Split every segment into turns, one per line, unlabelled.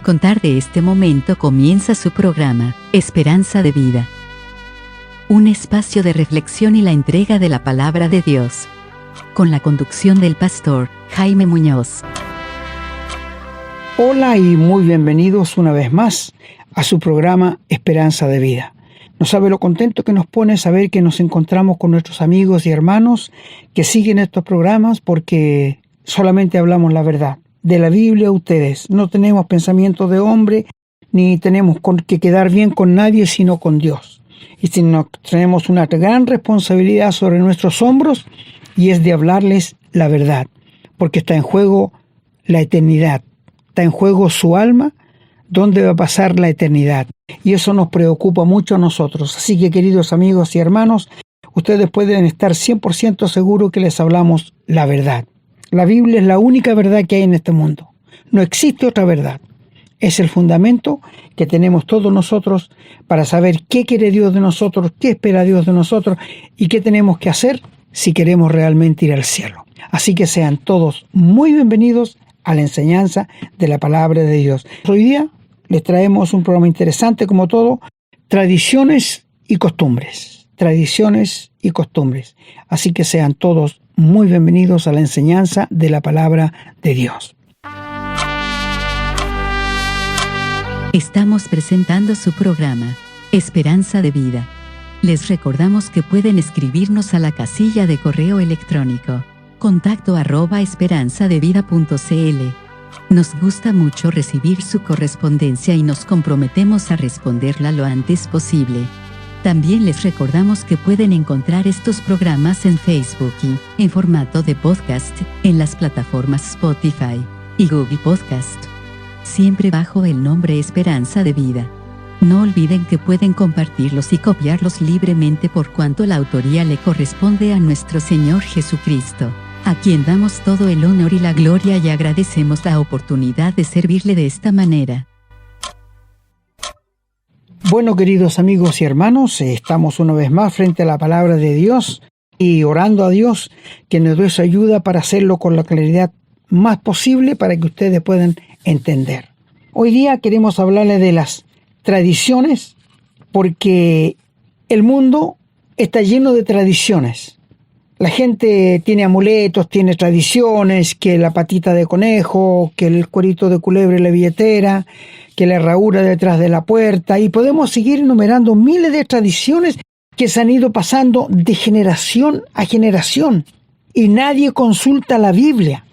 contar de este momento comienza su programa, Esperanza de Vida. Un espacio de reflexión y la entrega de la palabra de Dios. Con la conducción del pastor Jaime Muñoz.
Hola y muy bienvenidos una vez más a su programa Esperanza de Vida. No sabe lo contento que nos pone saber que nos encontramos con nuestros amigos y hermanos que siguen estos programas porque solamente hablamos la verdad. De la Biblia a ustedes. No tenemos pensamiento de hombre ni tenemos que quedar bien con nadie sino con Dios. Y tenemos una gran responsabilidad sobre nuestros hombros y es de hablarles la verdad. Porque está en juego la eternidad. Está en juego su alma. ¿Dónde va a pasar la eternidad? Y eso nos preocupa mucho a nosotros. Así que, queridos amigos y hermanos, ustedes pueden estar 100% seguros que les hablamos la verdad. La Biblia es la única verdad que hay en este mundo. No existe otra verdad. Es el fundamento que tenemos todos nosotros para saber qué quiere Dios de nosotros, qué espera Dios de nosotros y qué tenemos que hacer si queremos realmente ir al cielo. Así que sean todos muy bienvenidos a la enseñanza de la palabra de Dios. Hoy día les traemos un programa interesante como todo, tradiciones y costumbres. Tradiciones y costumbres. Así que sean todos muy bienvenidos a la enseñanza de la palabra de Dios.
Estamos presentando su programa, Esperanza de Vida. Les recordamos que pueden escribirnos a la casilla de correo electrónico contacto@esperanzadevida.cl. Nos gusta mucho recibir su correspondencia y nos comprometemos a responderla lo antes posible. También les recordamos que pueden encontrar estos programas en Facebook y, en formato de podcast, en las plataformas Spotify y Google Podcast. Siempre bajo el nombre Esperanza de Vida. No olviden que pueden compartirlos y copiarlos libremente por cuanto la autoría le corresponde a nuestro Señor Jesucristo, a quien damos todo el honor y la gloria y agradecemos la oportunidad de servirle de esta manera.
Bueno, queridos amigos y hermanos, estamos una vez más frente a la palabra de Dios y orando a Dios que nos dé su ayuda para hacerlo con la claridad más posible para que ustedes puedan entender. Hoy día queremos hablarles de las tradiciones porque el mundo está lleno de tradiciones. La gente tiene amuletos, tiene tradiciones, que la patita de conejo, que el cuerito de culebra en la billetera, que la herradura detrás de la puerta, y podemos seguir enumerando miles de tradiciones que se han ido pasando de generación a generación, y nadie consulta la Biblia.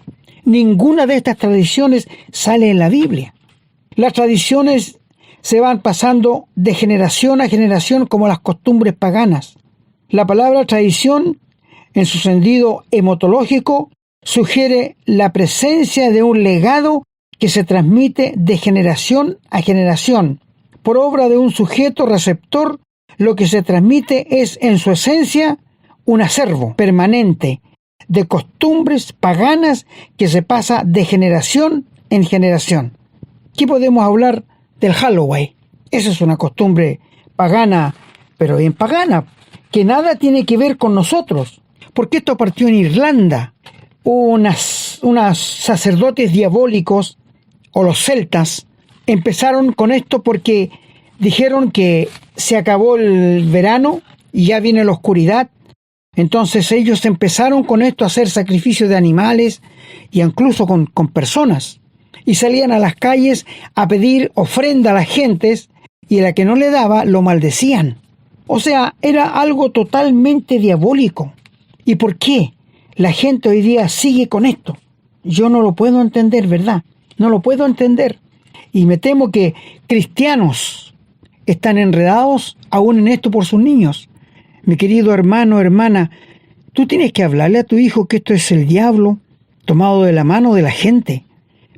Ninguna de estas tradiciones sale en la Biblia. Las tradiciones se van pasando de generación a generación como las costumbres paganas. La palabra tradición, en su sentido etimológico, sugiere la presencia de un legado que se transmite de generación a generación. Por obra de un sujeto receptor, lo que se transmite es, en su esencia, un acervo permanente de costumbres paganas que se pasa de generación en generación. Aquí podemos hablar del Halloween. Esa es una costumbre pagana, pero bien pagana, que nada tiene que ver con nosotros. Porque esto partió en Irlanda. Unos sacerdotes diabólicos, o los celtas, empezaron con esto porque dijeron que se acabó el verano y ya viene la oscuridad. Entonces ellos empezaron con esto a hacer sacrificios de animales y incluso con personas. Y salían a las calles a pedir ofrenda a las gentes y a la que no le daba lo maldecían. O sea, era algo totalmente diabólico. ¿Y por qué la gente hoy día sigue con esto? Yo no lo puedo entender, ¿verdad? No lo puedo entender. Y me temo que cristianos están enredados aún en esto por sus niños. Mi querido hermano, hermana, tú tienes que hablarle a tu hijo que esto es el diablo tomado de la mano de la gente,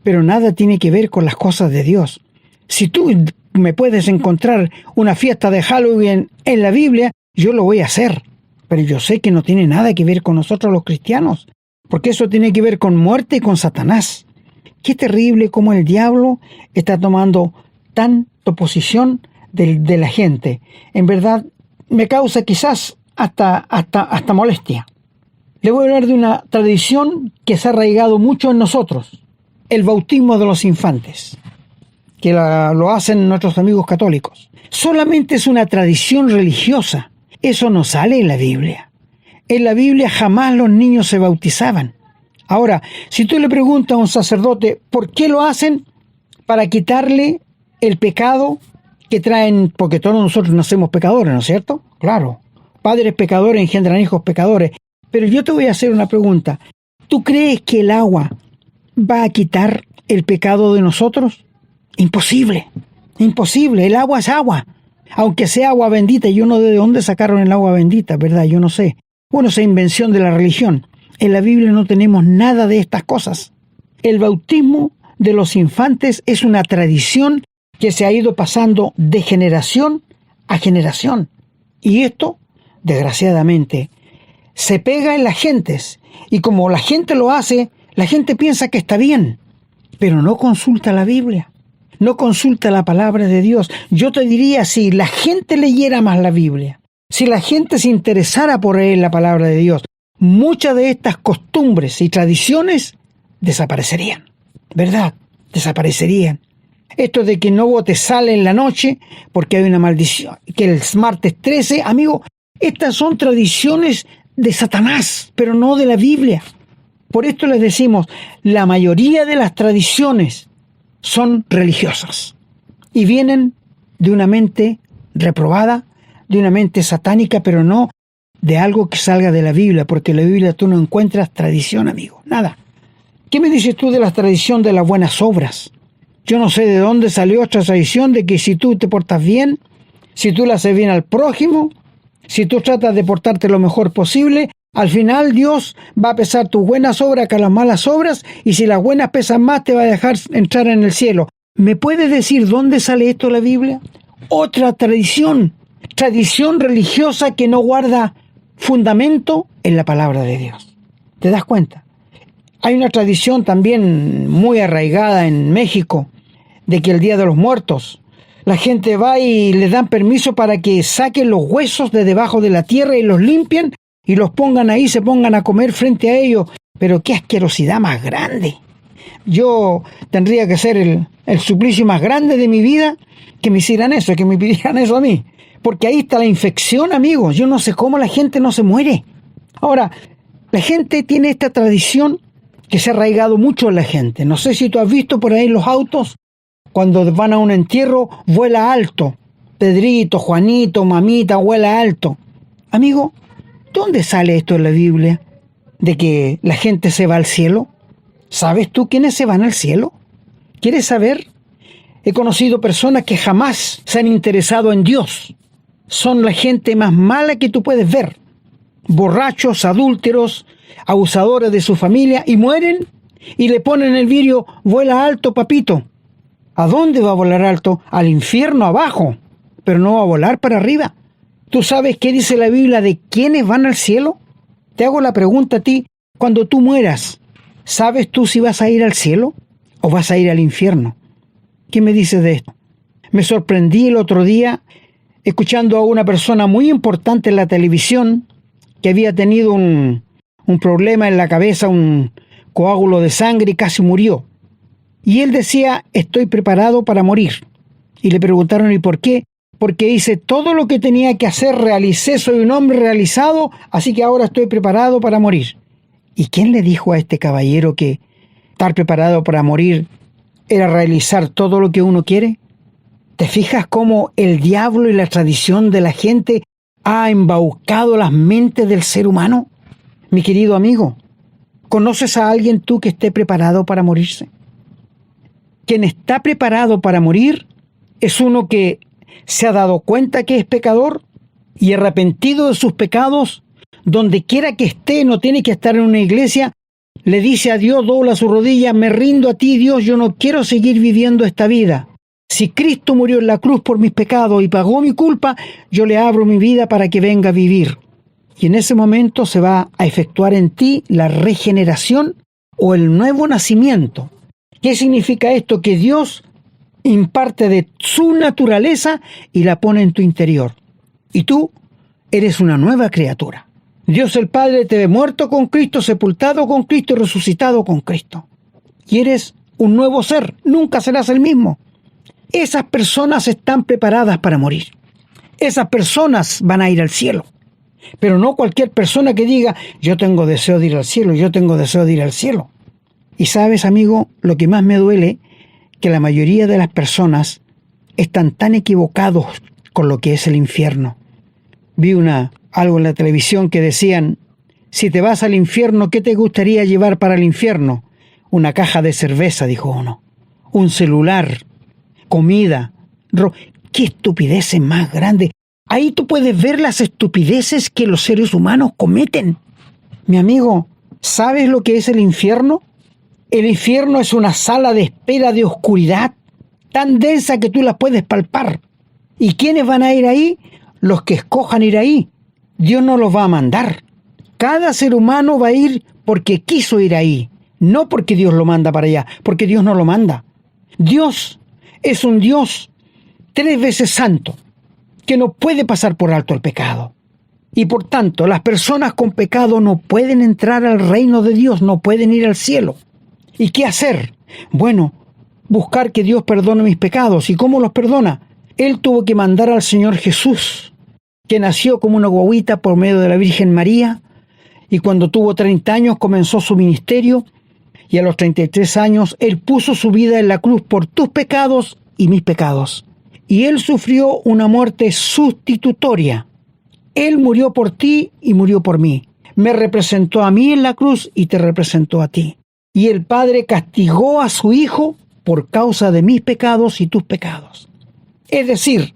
pero nada tiene que ver con las cosas de Dios. Si tú me puedes encontrar una fiesta de Halloween en la Biblia, yo lo voy a hacer. Pero yo sé que no tiene nada que ver con nosotros los cristianos, porque eso tiene que ver con muerte y con Satanás. Qué terrible cómo el diablo está tomando tanto posición de la gente. En verdad, me causa quizás hasta molestia. Le voy a hablar de una tradición que se ha arraigado mucho en nosotros: el bautismo de los infantes. que lo hacen nuestros amigos católicos. Solamente es una tradición religiosa. Eso no sale en la Biblia. En la Biblia jamás los niños se bautizaban. Ahora, si tú le preguntas a un sacerdote por qué lo hacen, para quitarle el pecado que traen, porque todos nosotros nacemos pecadores, ¿no es cierto? Claro, padres pecadores engendran hijos pecadores. Pero yo te voy a hacer una pregunta. ¿Tú crees que el agua va a quitar el pecado de nosotros? Imposible, imposible. El agua es agua. Aunque sea agua bendita, yo no sé de dónde sacaron el agua bendita, ¿verdad? Yo no sé. Bueno, esa invención de la religión. En la Biblia no tenemos nada de estas cosas. El bautismo de los infantes es una tradición que se ha ido pasando de generación a generación. Y esto, desgraciadamente, se pega en las gentes. Y como la gente lo hace, la gente piensa que está bien, pero no consulta la Biblia. No consulta la palabra de Dios. Yo te diría, si la gente leyera más la Biblia, si la gente se interesara por leer la palabra de Dios, muchas de estas costumbres y tradiciones desaparecerían, ¿verdad? Desaparecerían. Esto de que no botes sal en la noche porque hay una maldición, que el martes 13, amigo, estas son tradiciones de Satanás, pero no de la Biblia. Por esto les decimos, la mayoría de las tradiciones son religiosas y vienen de una mente reprobada, de una mente satánica, pero no de algo que salga de la Biblia, porque en la Biblia tú no encuentras tradición, amigo, nada. ¿Qué me dices tú de la tradición de las buenas obras? Yo no sé de dónde salió esta tradición de que si tú te portas bien, si tú le haces bien al prójimo, si tú tratas de portarte lo mejor posible, al final Dios va a pesar tus buenas obras que las malas obras, y si las buenas pesan más te va a dejar entrar en el cielo. ¿Me puedes decir dónde sale esto en la Biblia? Otra tradición religiosa que no guarda fundamento en la palabra de Dios. ¿Te das cuenta? Hay una tradición también muy arraigada en México de que el Día de los Muertos la gente va y le dan permiso para que saquen los huesos de debajo de la tierra y los limpien y los pongan ahí, se pongan a comer frente a ellos. Pero qué asquerosidad más grande. Yo tendría que ser el suplicio más grande de mi vida que me hicieran eso, que me pidieran eso a mí. Porque ahí está la infección, amigos. Yo no sé cómo la gente no se muere. Ahora, la gente tiene esta tradición que se ha arraigado mucho en la gente. No sé si tú has visto por ahí los autos, cuando van a un entierro, vuela alto. Pedrito, Juanito, mamita, vuela alto. Amigo, ¿dónde sale esto en la Biblia? ¿De que la gente se va al cielo? ¿Sabes tú quiénes se van al cielo? ¿Quieres saber? He conocido personas que jamás se han interesado en Dios. Son la gente más mala que tú puedes ver. Borrachos, adúlteros, abusadores de su familia, y mueren y le ponen el vidrio, vuela alto, papito. ¿A dónde va a volar alto? Al infierno abajo, pero no va a volar para arriba. ¿Tú sabes qué dice la Biblia de quiénes van al cielo? Te hago la pregunta a ti, cuando tú mueras, ¿sabes tú si vas a ir al cielo o vas a ir al infierno? ¿Qué me dices de esto? Me sorprendí el otro día escuchando a una persona muy importante en la televisión que había tenido un problema en la cabeza, un coágulo de sangre, y casi murió. Y él decía, estoy preparado para morir. Y le preguntaron, ¿y por qué? Porque hice todo lo que tenía que hacer, realicé, soy un hombre realizado, así que ahora estoy preparado para morir. ¿Y quién le dijo a este caballero que estar preparado para morir era realizar todo lo que uno quiere? ¿Te fijas cómo el diablo y la tradición de la gente ha embaucado las mentes del ser humano? Mi querido amigo, ¿conoces a alguien tú que esté preparado para morirse? Quien está preparado para morir es uno que se ha dado cuenta que es pecador y arrepentido de sus pecados, donde quiera que esté, no tiene que estar en una iglesia, le dice a Dios, dobla su rodilla, me rindo a ti, Dios, yo no quiero seguir viviendo esta vida. Si Cristo murió en la cruz por mis pecados y pagó mi culpa, yo le abro mi vida para que venga a vivir. Y en ese momento se va a efectuar en ti la regeneración o el nuevo nacimiento. ¿Qué significa esto? Que Dios imparte de su naturaleza y la pone en tu interior. Y tú eres una nueva criatura. Dios el Padre te ve muerto con Cristo, sepultado con Cristo y resucitado con Cristo. Y eres un nuevo ser, nunca serás el mismo. Esas personas están preparadas para morir. Esas personas van a ir al cielo. Pero no cualquier persona que diga, yo tengo deseo de ir al cielo, yo tengo deseo de ir al cielo. Y sabes, amigo, lo que más me duele, que la mayoría de las personas están tan equivocados con lo que es el infierno. Vi algo en la televisión que decían, si te vas al infierno, ¿qué te gustaría llevar para el infierno? Una caja de cerveza, dijo uno. Un celular, comida. ¡Qué estupideces más grandes! Ahí tú puedes ver las estupideces que los seres humanos cometen. Mi amigo, ¿sabes lo que es el infierno? El infierno es una sala de espera de oscuridad tan densa que tú la puedes palpar. ¿Y quiénes van a ir ahí? Los que escojan ir ahí. Dios no los va a mandar. Cada ser humano va a ir porque quiso ir ahí, no porque Dios lo manda para allá, porque Dios no lo manda. Dios es un Dios 3 veces santo, que no puede pasar por alto el pecado. Y por tanto, las personas con pecado no pueden entrar al reino de Dios, no pueden ir al cielo. ¿Y qué hacer? Bueno, buscar que Dios perdone mis pecados. ¿Y cómo los perdona? Él tuvo que mandar al Señor Jesús, que nació como una guagüita por medio de la Virgen María, y cuando tuvo 30 años comenzó su ministerio, y a los 33 años Él puso su vida en la cruz por tus pecados y mis pecados. Y Él sufrió una muerte sustitutoria. Él murió por ti y murió por mí. Me representó a mí en la cruz y te representó a ti. Y el Padre castigó a su Hijo por causa de mis pecados y tus pecados. Es decir,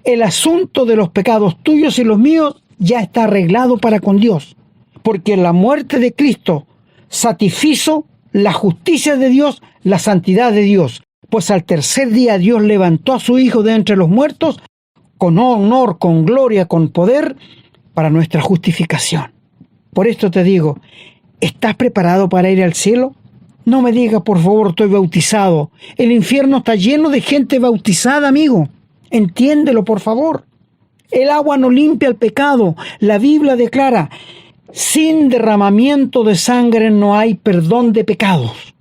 el asunto de los pecados tuyos y los míos ya está arreglado para con Dios, porque la muerte de Cristo satisfizo la justicia de Dios, la santidad de Dios, pues al tercer día Dios levantó a su Hijo de entre los muertos con honor, con gloria, con poder, para nuestra justificación. Por esto te digo, ¿estás preparado para ir al cielo? No me digas, por favor, estoy bautizado. El infierno está lleno de gente bautizada, amigo. Entiéndelo, por favor. El agua no limpia el pecado. La Biblia declara, sin derramamiento de sangre no hay perdón de pecados.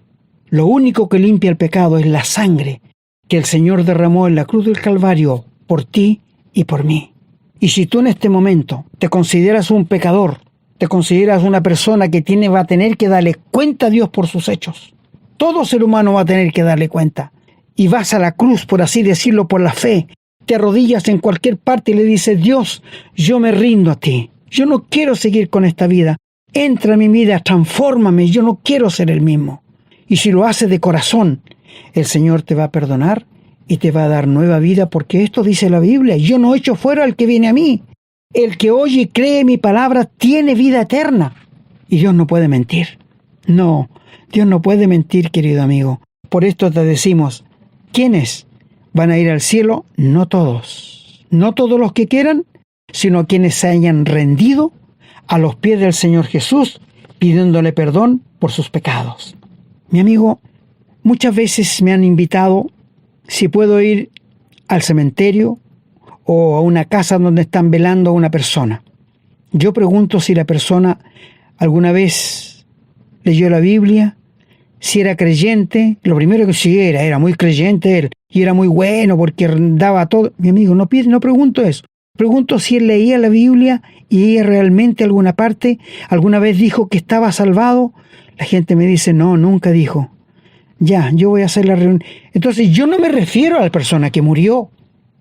Lo único que limpia el pecado es la sangre que el Señor derramó en la cruz del Calvario por ti y por mí. Y si tú en este momento te consideras un pecador, te consideras una persona que va a tener que darle cuenta a Dios por sus hechos. Todo ser humano va a tener que darle cuenta. Y vas a la cruz, por así decirlo, por la fe. Te arrodillas en cualquier parte y le dices, Dios, yo me rindo a ti. Yo no quiero seguir con esta vida. Entra en mi vida, transfórmame. Yo no quiero ser el mismo. Y si lo haces de corazón, el Señor te va a perdonar y te va a dar nueva vida, porque esto dice la Biblia. Yo no echo fuera al que viene a mí. El que oye y cree mi palabra tiene vida eterna. Y Dios no puede mentir. No, Dios no puede mentir, querido amigo. Por esto te decimos, ¿quiénes van a ir al cielo? No todos. No todos los que quieran, sino quienes se hayan rendido a los pies del Señor Jesús, pidiéndole perdón por sus pecados. Mi amigo, muchas veces me han invitado si puedo ir al cementerio o a una casa donde están velando a una persona. Yo pregunto si la persona alguna vez leyó la Biblia, si era creyente. Lo primero que sí era muy creyente él, y era muy bueno porque daba todo. Mi amigo, no pregunto eso. Pregunto si él leía la Biblia y ella realmente alguna parte, alguna vez dijo que estaba salvado. La gente me dice, no, nunca dijo. Ya, yo voy a hacer la reunión. Entonces yo no me refiero a la persona que murió.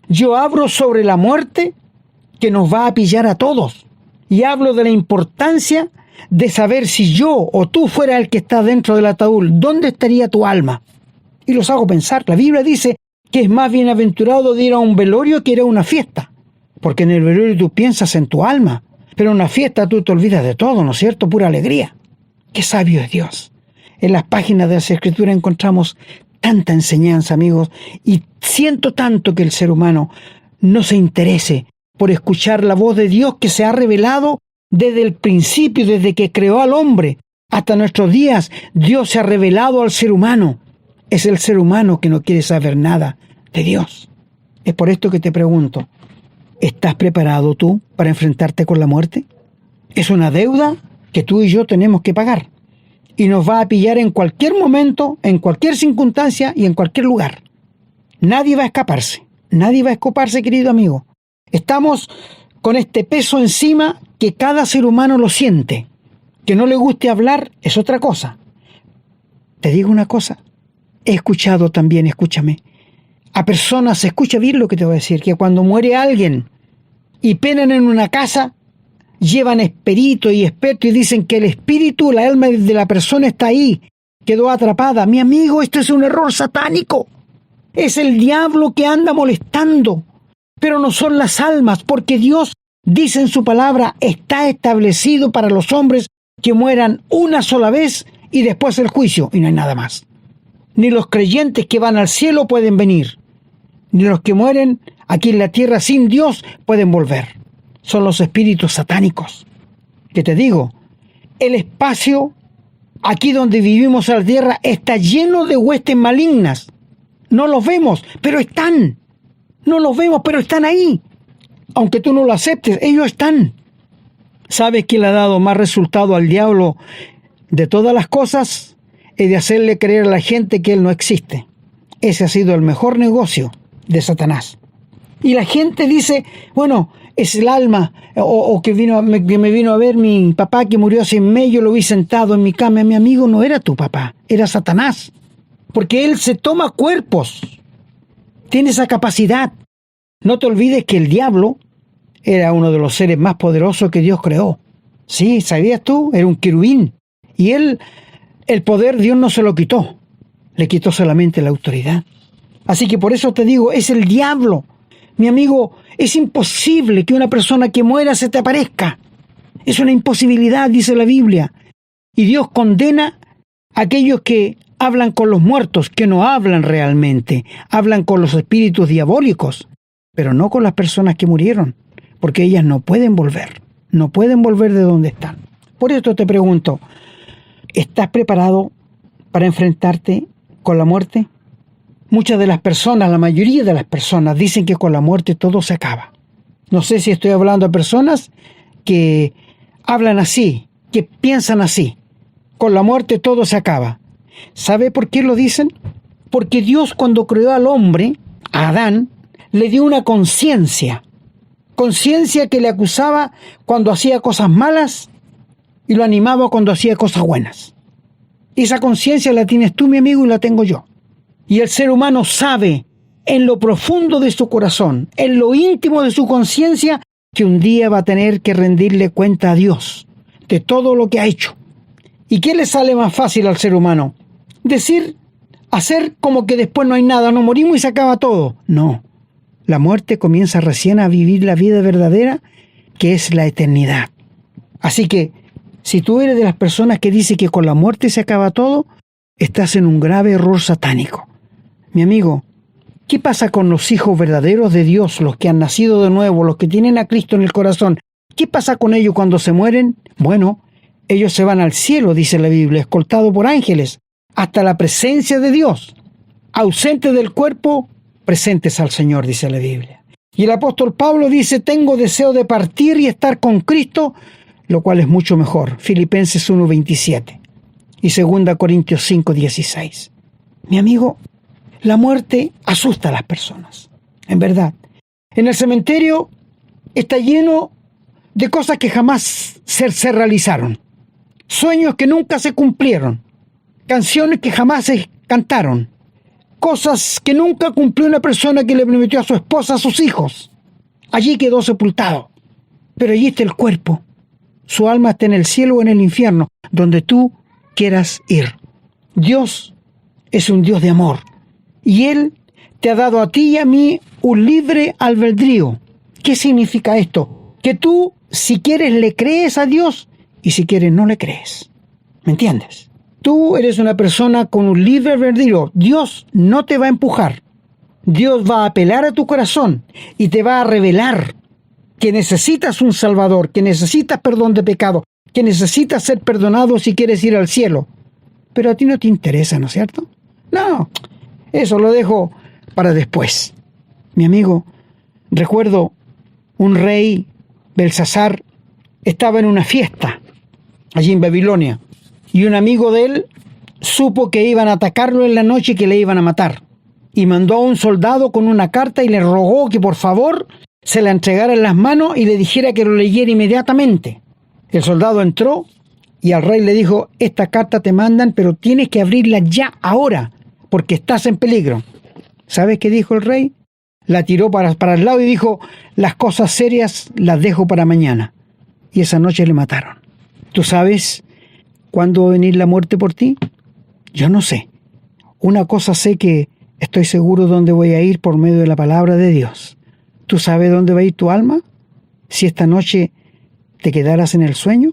Yo hablo sobre la muerte que nos va a pillar a todos. Y hablo de la importancia de saber si yo o tú fuera el que está dentro del ataúd, ¿dónde estaría tu alma? Y los hago pensar. La Biblia dice que es más bienaventurado de ir a un velorio que ir a una fiesta. Porque en el velorio tú piensas en tu alma. Pero en una fiesta tú te olvidas de todo, ¿no es cierto? Pura alegría. ¡Qué sabio es Dios! En las páginas de las Escrituras encontramos tanta enseñanza, amigos, y siento tanto que el ser humano no se interese por escuchar la voz de Dios que se ha revelado desde el principio, desde que creó al hombre hasta nuestros días. Dios se ha revelado al ser humano. Es el ser humano que no quiere saber nada de Dios. Es por esto que te pregunto, ¿estás preparado tú para enfrentarte con la muerte? Es una deuda que tú y yo tenemos que pagar. Y nos va a pillar en cualquier momento, en cualquier circunstancia y en cualquier lugar. Nadie va a escaparse. Nadie va a escaparse, querido amigo. Estamos con este peso encima que cada ser humano lo siente. Que no le guste hablar es otra cosa. Te digo una cosa. He escuchado también, escúchame, a personas, escucha bien lo que te voy a decir, que cuando muere alguien y penan en una casa, llevan peritos y expertos y dicen que el espíritu, la alma de la persona está ahí, quedó atrapada. Mi amigo, esto es un error satánico. Es el diablo que anda molestando, pero no son las almas, porque Dios dice en su palabra, está establecido para los hombres que mueran una sola vez y después el juicio, y no hay nada más. Ni los creyentes que van al cielo pueden venir, ni los que mueren aquí en la tierra sin Dios pueden volver. Son los espíritus satánicos. Que te digo, el espacio aquí donde vivimos en la tierra está lleno de huestes malignas. No los vemos, pero están. No los vemos, pero están ahí. Aunque tú no lo aceptes, ellos están. ¿Sabes quién le ha dado más resultado al diablo de todas las cosas? Es de hacerle creer a la gente que él no existe. Ese ha sido el mejor negocio de Satanás. Y la gente dice, bueno, es el alma, o que me vino a ver mi papá que murió hace un mes, yo lo vi sentado en mi cama. Mi amigo, no era tu papá, era Satanás. Porque él se toma cuerpos. Tiene esa capacidad. No te olvides que el diablo era uno de los seres más poderosos que Dios creó. Sí, ¿sabías tú? Era un querubín. Y él, el poder, Dios no se lo quitó. Le quitó solamente la autoridad. Así que por eso te digo, es el diablo. Mi amigo, es imposible que una persona que muera se te aparezca. Es una imposibilidad, dice la Biblia. Y Dios condena a aquellos que hablan con los muertos, que no hablan realmente. Hablan con los espíritus diabólicos, pero no con las personas que murieron, porque ellas no pueden volver. No pueden volver de donde están. Por esto te pregunto, ¿estás preparado para enfrentarte con la muerte? Muchas de las personas, la mayoría de las personas, dicen que con la muerte todo se acaba. No sé si estoy hablando a personas que hablan así, que piensan así. Con la muerte todo se acaba. ¿Sabe por qué lo dicen? Porque Dios, cuando creó al hombre, a Adán, le dio una conciencia. Conciencia que le acusaba cuando hacía cosas malas y lo animaba cuando hacía cosas buenas. Esa conciencia la tienes tú, mi amigo, y la tengo yo. Y el ser humano sabe en lo profundo de su corazón, en lo íntimo de su conciencia, que un día va a tener que rendirle cuenta a Dios de todo lo que ha hecho. ¿Y qué le sale más fácil al ser humano? Decir, hacer como que después no hay nada, no morimos y se acaba todo. No, la muerte comienza recién a vivir la vida verdadera, que es la eternidad. Así que, si tú eres de las personas que dice que con la muerte se acaba todo, estás en un grave error satánico. Mi amigo, ¿qué pasa con los hijos verdaderos de Dios, los que han nacido de nuevo, los que tienen a Cristo en el corazón? ¿Qué pasa con ellos cuando se mueren? Bueno, ellos se van al cielo, dice la Biblia, escoltados por ángeles, hasta la presencia de Dios. Ausentes del cuerpo, presentes al Señor, dice la Biblia. Y el apóstol Pablo dice, tengo deseo de partir y estar con Cristo, lo cual es mucho mejor. Filipenses 1:27 y 2 Corintios 5:16. Mi amigo, la muerte asusta a las personas, en verdad. En el cementerio está lleno de cosas que jamás se realizaron, sueños que nunca se cumplieron, canciones que jamás se cantaron, cosas que nunca cumplió una persona que le prometió a su esposa, a sus hijos. Allí quedó sepultado, pero allí está el cuerpo. Su alma está en el cielo o en el infierno, donde tú quieras ir. Dios es un Dios de amor. Y Él te ha dado a ti y a mí un libre albedrío. ¿Qué significa esto? Que tú, si quieres, le crees a Dios y si quieres, no le crees. ¿Me entiendes? Tú eres una persona con un libre albedrío. Dios no te va a empujar. Dios va a apelar a tu corazón y te va a revelar que necesitas un Salvador, que necesitas perdón de pecado, que necesitas ser perdonado si quieres ir al cielo. Pero a ti no te interesa, ¿no es cierto? No. Eso lo dejo para después. Mi amigo, recuerdo un rey, Belsasar, estaba en una fiesta allí en Babilonia y un amigo de él supo que iban a atacarlo en la noche y que le iban a matar. y mandó a un soldado con una carta y le rogó que por favor se la entregara en las manos y le dijera que lo leyera inmediatamente. El soldado entró y al rey le dijo: esta carta te mandan, pero tienes que abrirla ya, ahora, porque estás en peligro. ¿Sabes qué dijo el rey? La tiró para el lado y dijo: las cosas serias las dejo para mañana. Y esa noche le mataron. ¿Tú sabes cuándo va a venir la muerte por ti? Yo no sé. Una cosa sé, que estoy seguro dónde voy a ir por medio de la palabra de Dios. ¿Tú sabes dónde va a ir tu alma si esta noche te quedaras en el sueño?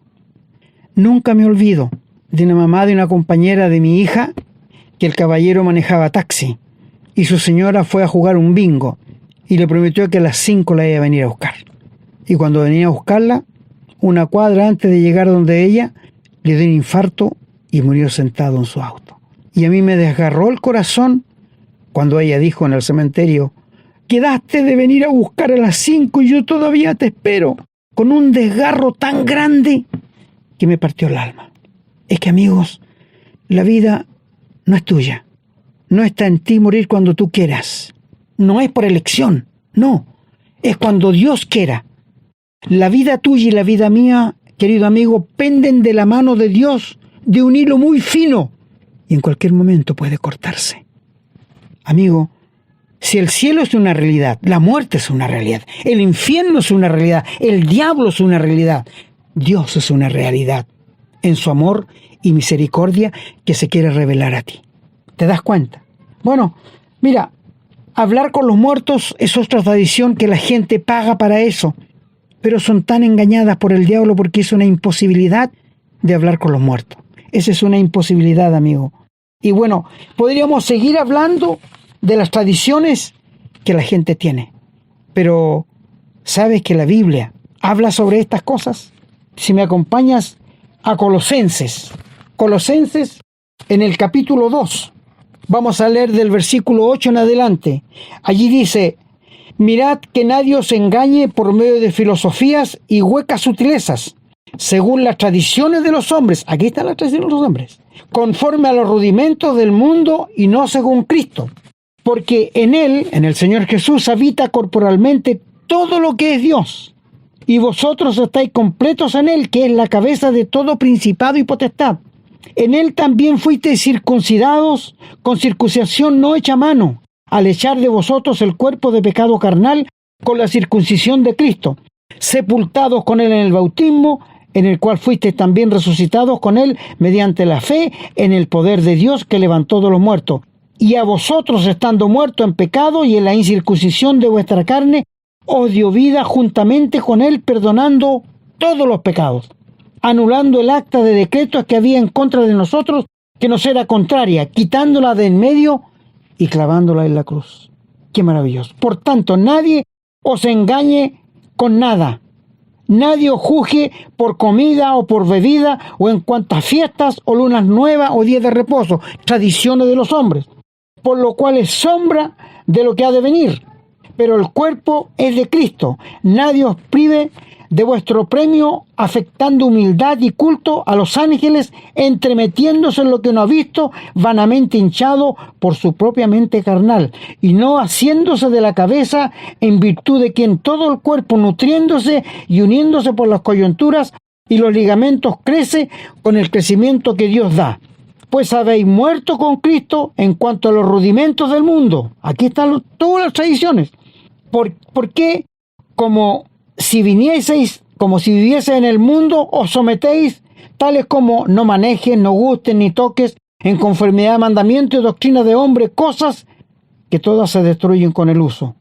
Nunca me olvido de una mamá de una compañera de mi hija, que el caballero manejaba taxi y su señora fue a jugar un bingo y le prometió que a las 5 la iba a venir a buscar. Y cuando venía a buscarla, una cuadra antes de llegar donde ella, le dio un infarto y murió sentado en su auto. Y a mí me desgarró el corazón cuando ella dijo en el cementerio: quedaste de venir a buscar a las 5 y yo todavía te espero, con un desgarro tan grande que me partió el alma. Es que, amigos, la vida no es tuya. No está en ti morir cuando tú quieras. No es por elección, no. Es cuando Dios quiera. La vida tuya y la vida mía, querido amigo, penden de la mano de Dios, de un hilo muy fino, y en cualquier momento puede cortarse. Amigo, si el cielo es una realidad, la muerte es una realidad, el infierno es una realidad, el diablo es una realidad, Dios es una realidad, en su amor y misericordia que se quiere revelar a ti. ¿Te das cuenta? Bueno, mira, hablar con los muertos es otra tradición que la gente paga para eso, pero son tan engañadas por el diablo porque es una imposibilidad de hablar con los muertos. Esa es una imposibilidad, amigo. Y bueno, podríamos seguir hablando de las tradiciones que la gente tiene, pero ¿sabes que la Biblia habla sobre estas cosas? Si me acompañas a Colosenses en el capítulo 2, vamos a leer del versículo 8 en adelante. Allí dice: mirad que nadie os engañe por medio de filosofías y huecas sutilezas, según las tradiciones de los hombres. Aquí está la tradición de los hombres, conforme a los rudimentos del mundo y no según Cristo. Porque en Él, en el Señor Jesús, habita corporalmente todo lo que es Dios. Y vosotros estáis completos en Él, que es la cabeza de todo principado y potestad. En Él también fuisteis circuncidados con circuncisión no hecha a mano, al echar de vosotros el cuerpo de pecado carnal con la circuncisión de Cristo, sepultados con Él en el bautismo, en el cual fuisteis también resucitados con Él mediante la fe en el poder de Dios que levantó de los muertos. Y a vosotros, estando muertos en pecado y en la incircuncisión de vuestra carne, os dio vida juntamente con Él, perdonando todos los pecados, anulando el acta de decretos que había en contra de nosotros, que nos era contraria, quitándola de en medio y clavándola en la cruz. ¡Qué maravilloso! Por tanto, nadie os engañe con nada. Nadie os juzgue por comida o por bebida, o en cuanto a fiestas o lunas nuevas o días de reposo, tradiciones de los hombres, por lo cual es sombra de lo que ha de venir. Pero el cuerpo es de Cristo. Nadie os prive de vuestro premio, afectando humildad y culto a los ángeles, entremetiéndose en lo que no ha visto, vanamente hinchado por su propia mente carnal, y no haciéndose de la cabeza, en virtud de quien todo el cuerpo, nutriéndose y uniéndose por las coyunturas y los ligamentos, crece con el crecimiento que Dios da. Pues habéis muerto con Cristo en cuanto a los rudimentos del mundo. Aquí están todas las tradiciones. ¿Por qué? Como si vinieseis, como si viviese en el mundo, os sometéis, tales como no manejes, no gustes, ni toques, en conformidad a mandamientos y doctrina de hombre, cosas que todas se destruyen con el uso.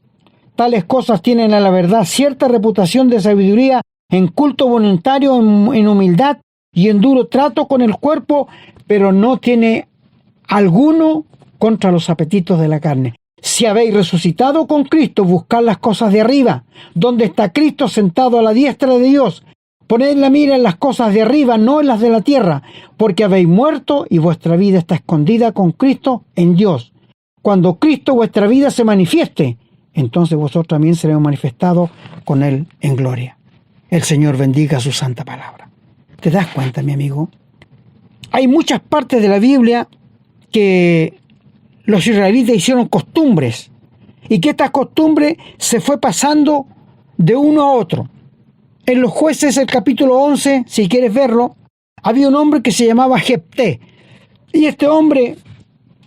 Tales cosas tienen a la verdad cierta reputación de sabiduría, en culto voluntario, en humildad y en duro trato con el cuerpo, pero no tiene alguno contra los apetitos de la carne. Si habéis resucitado con Cristo, buscad las cosas de arriba, donde está Cristo sentado a la diestra de Dios. Poned la mira en las cosas de arriba, no en las de la tierra, porque habéis muerto y vuestra vida está escondida con Cristo en Dios. Cuando Cristo vuestra vida se manifieste, entonces vosotros también seréis manifestados con Él en gloria. El Señor bendiga su santa palabra. ¿Te das cuenta, mi amigo? Hay muchas partes de la Biblia que los israelitas hicieron costumbres y que esta costumbre se fue pasando de uno a otro. En los Jueces, el capítulo 11, si quieres verlo, había un hombre que se llamaba Jefté, y este hombre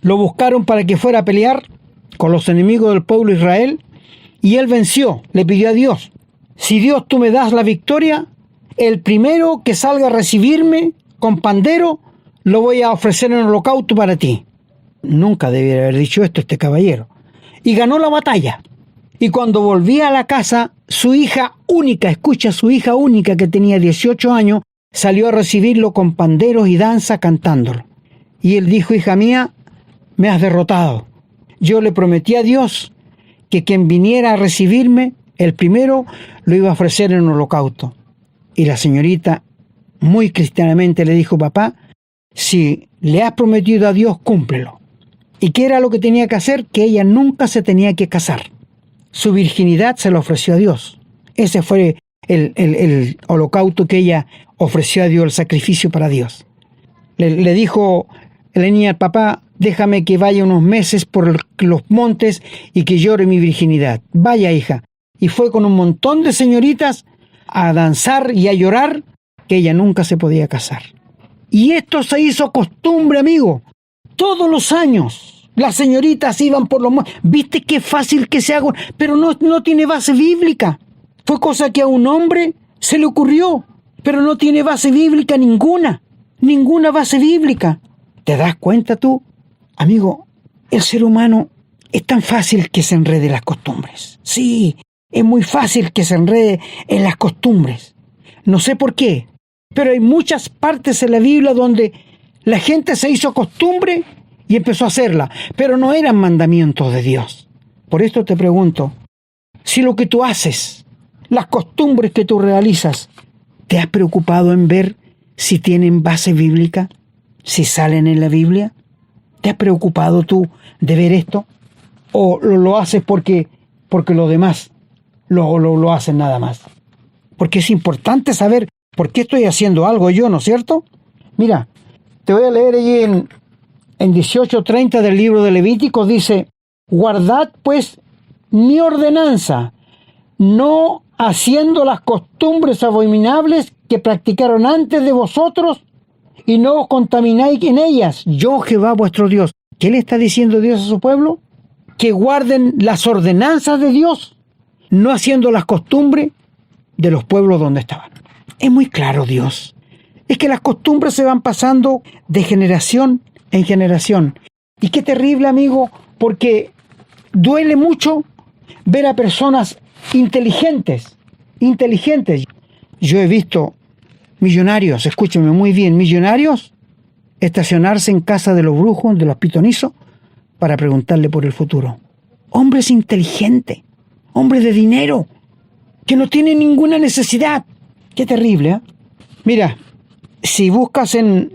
lo buscaron para que fuera a pelear con los enemigos del pueblo de Israel, y él venció, le pidió a Dios: si Dios tú me das la victoria, el primero que salga a recibirme con pandero, lo voy a ofrecer en holocausto para ti. Nunca debiera haber dicho esto este caballero. Y ganó la batalla. Y cuando volvía a la casa, su hija única, escucha, su hija única que tenía 18 años, salió a recibirlo con panderos y danza cantándolo. Y él dijo: hija mía, me has derrotado. Yo le prometí a Dios que quien viniera a recibirme, el primero, lo iba a ofrecer en holocausto. Y la señorita, muy cristianamente, le dijo: papá, si le has prometido a Dios, cúmplelo. ¿Y qué era lo que tenía que hacer? Que ella nunca se tenía que casar. Su virginidad se la ofreció a Dios. Ese fue el holocausto que ella ofreció a Dios, el sacrificio para Dios. Le dijo la niña al papá: déjame que vaya unos meses por los montes y que llore mi virginidad. Vaya, hija. Y fue con un montón de señoritas a danzar y a llorar, que ella nunca se podía casar. Y esto se hizo costumbre, amigo. Todos los años las señoritas iban por los montes. ¿Viste qué fácil que se haga? Pero no tiene base bíblica. Fue cosa que a un hombre se le ocurrió, pero no tiene base bíblica ninguna. Ninguna base bíblica. ¿Te das cuenta tú? Amigo, el ser humano es tan fácil que se enrede en las costumbres. Sí, es muy fácil que se enrede en las costumbres. No sé por qué, pero hay muchas partes en la Biblia donde la gente se hizo costumbre y empezó a hacerla, pero no eran mandamientos de Dios. Por esto te pregunto, si lo que tú haces, las costumbres que tú realizas, ¿te has preocupado en ver si tienen base bíblica? ¿Si salen en la Biblia? ¿Te has preocupado tú de ver esto? ¿O lo haces porque los demás lo hacen nada más? Porque es importante saber por qué estoy haciendo algo yo, ¿no es cierto? Mira, te voy a leer allí en 18:30 del libro de Levítico, dice: guardad pues mi ordenanza, no haciendo las costumbres abominables que practicaron antes de vosotros, y no os contamináis en ellas, yo Jehová vuestro Dios. ¿Qué le está diciendo Dios a su pueblo? Que guarden las ordenanzas de Dios, no haciendo las costumbres de los pueblos donde estaban. Es muy claro Dios. Es que las costumbres se van pasando de generación en generación. Y qué terrible, amigo, porque duele mucho ver a personas inteligentes. Yo he visto millonarios, escúchenme muy bien, millonarios estacionarse en casa de los brujos, de los pitonizos, para preguntarle por el futuro. Hombres inteligentes, hombres de dinero, que no tienen ninguna necesidad. Qué terrible, ¿eh? Mira, si buscas en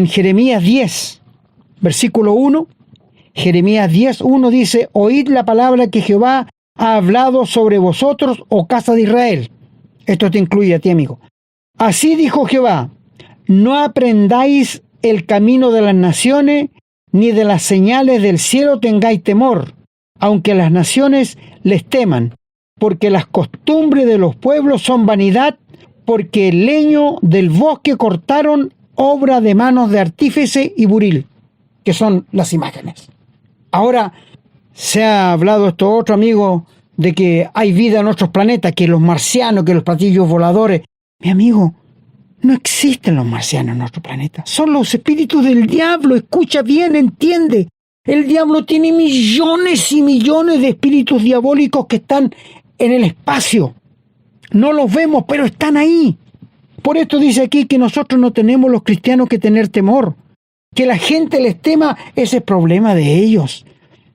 Jeremías 10, versículo 1, Jeremías 10:1 dice: oíd la palabra que Jehová ha hablado sobre vosotros, oh casa de Israel. Esto te incluye a ti, amigo. Así dijo Jehová: no aprendáis el camino de las naciones, ni de las señales del cielo tengáis temor, aunque las naciones les teman, porque las costumbres de los pueblos son vanidad, porque el leño del bosque cortaron, obra de manos de artífice y buril, que son las imágenes. Ahora se ha hablado esto otro, amigo, de que hay vida en otros planetas, que los marcianos, que los platillos voladores. Mi amigo, no existen los marcianos en nuestro planeta. Son los espíritus del diablo. Escucha bien, entiende. El diablo tiene millones y millones de espíritus diabólicos que están en el espacio. No los vemos, pero están ahí. Por esto dice aquí que nosotros no tenemos los cristianos que tener temor. Que la gente les tema, ese es problema de ellos.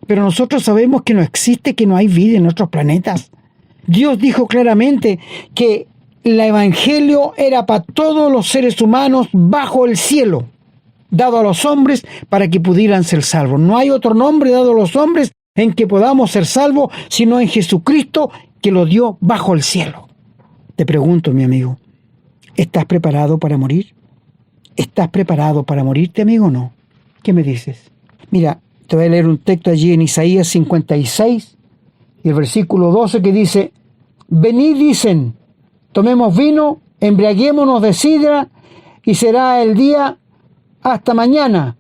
Pero nosotros sabemos que no existe, que no hay vida en otros planetas. Dios dijo claramente que el evangelio era para todos los seres humanos bajo el cielo, dado a los hombres para que pudieran ser salvos. No hay otro nombre dado a los hombres en que podamos ser salvos, sino en Jesucristo, que lo dio bajo el cielo. Te pregunto, mi amigo, ¿estás preparado para morir? ¿Estás preparado para morirte, amigo, o no? ¿Qué me dices? Mira, Te voy a leer un texto allí en Isaías 56 y el versículo 12 que dice: venid, dicen, tomemos vino, embriaguémonos de sidra, y será el día hasta mañana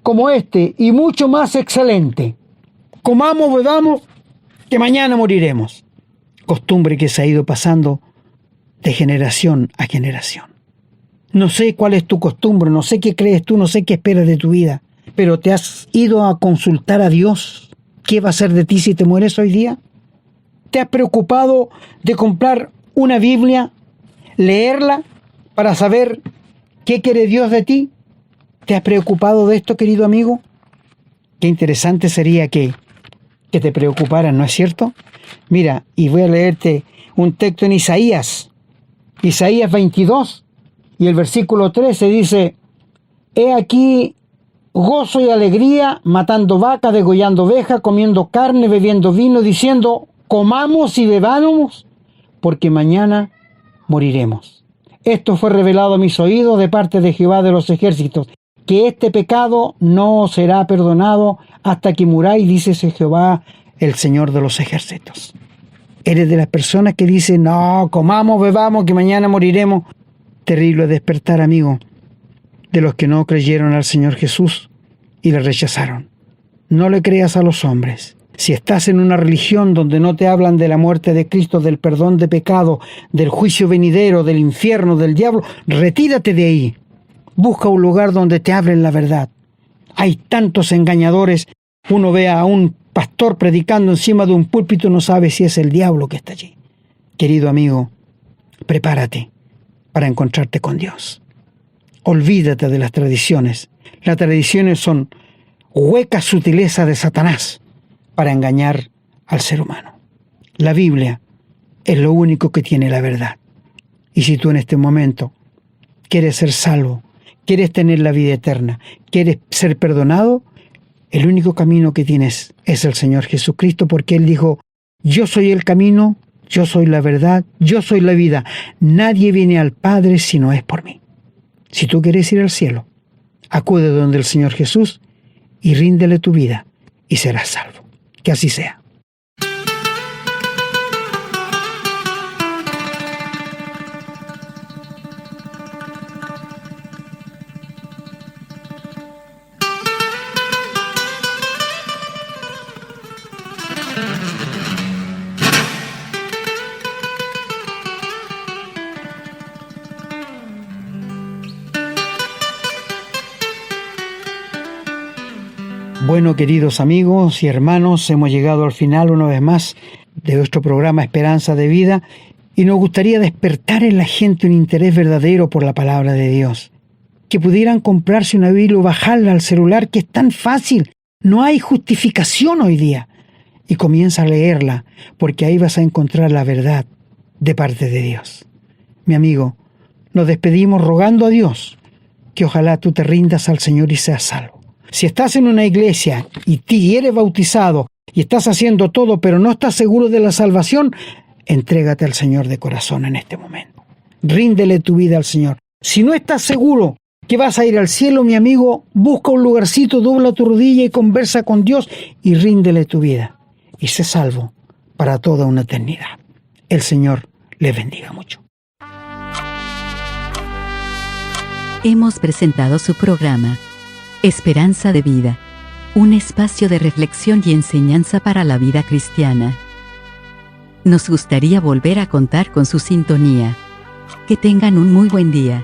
como este, y mucho más excelente. Comamos, bebamos, que mañana moriremos. Costumbre que se ha ido pasando de generación a generación. No sé cuál es tu costumbre, no sé qué crees tú, no sé qué esperas de tu vida, pero ¿te has ido a consultar a Dios? ¿Qué va a hacer de ti si te mueres hoy día? ¿Te has preocupado de comprar una Biblia, leerla para saber qué quiere Dios de ti? ¿Te has preocupado de esto, querido amigo? Qué interesante sería que te preocuparan, ¿no es cierto? Mira, y voy a leerte un texto en Isaías 22, y el versículo 13 dice: he aquí gozo y alegría, matando vacas, degollando ovejas, comiendo carne, bebiendo vino, diciendo: comamos y bebamos, porque mañana moriremos. Esto fue revelado a mis oídos de parte de Jehová de los ejércitos, que este pecado no será perdonado hasta que muráis, dice Jehová, el Señor de los ejércitos. Eres de las personas que dicen: no, comamos, bebamos, que mañana moriremos. Terrible despertar, amigo, de los que no creyeron al Señor Jesús y le rechazaron. No le creas a los hombres. Si estás en una religión donde no te hablan de la muerte de Cristo, del perdón de pecado, del juicio venidero, del infierno, del diablo, retírate de ahí. Busca un lugar donde te hablen la verdad. Hay tantos engañadores. Uno ve a un pastor predicando encima de un púlpito y no sabe si es el diablo que está allí. Querido amigo, prepárate para encontrarte con Dios. Olvídate de las tradiciones. Las tradiciones son huecas sutilezas de Satanás para engañar al ser humano. La Biblia es lo único que tiene la verdad. Y si tú en este momento quieres ser salvo, quieres tener la vida eterna, quieres ser perdonado, el único camino que tienes es el Señor Jesucristo, porque Él dijo: yo soy el camino, yo soy la verdad, yo soy la vida. Nadie viene al Padre si no es por mí. Si tú quieres ir al cielo, acude donde el Señor Jesús y ríndele tu vida y serás salvo. Que así sea. Bueno, queridos amigos y hermanos, hemos llegado al final una vez más de nuestro programa Esperanza de Vida y nos gustaría despertar en la gente un interés verdadero por la palabra de Dios. Que pudieran comprarse una Biblia o bajarla al celular, que es tan fácil. No hay justificación hoy día. Y comienza a leerla, porque ahí vas a encontrar la verdad de parte de Dios. Mi amigo, nos despedimos rogando a Dios que ojalá tú te rindas al Señor y seas salvo. Si estás en una iglesia y eres bautizado y estás haciendo todo, pero no estás seguro de la salvación, entrégate al Señor de corazón en este momento. Ríndele tu vida al Señor. Si no estás seguro que vas a ir al cielo, mi amigo, busca un lugarcito, dobla tu rodilla y conversa con Dios y ríndele tu vida. Y sé salvo para toda una eternidad. El Señor le bendiga mucho.
Hemos presentado su programa Esperanza de Vida, un espacio de reflexión y enseñanza para la vida cristiana. Nos gustaría volver a contar con su sintonía. Que tengan un muy buen día.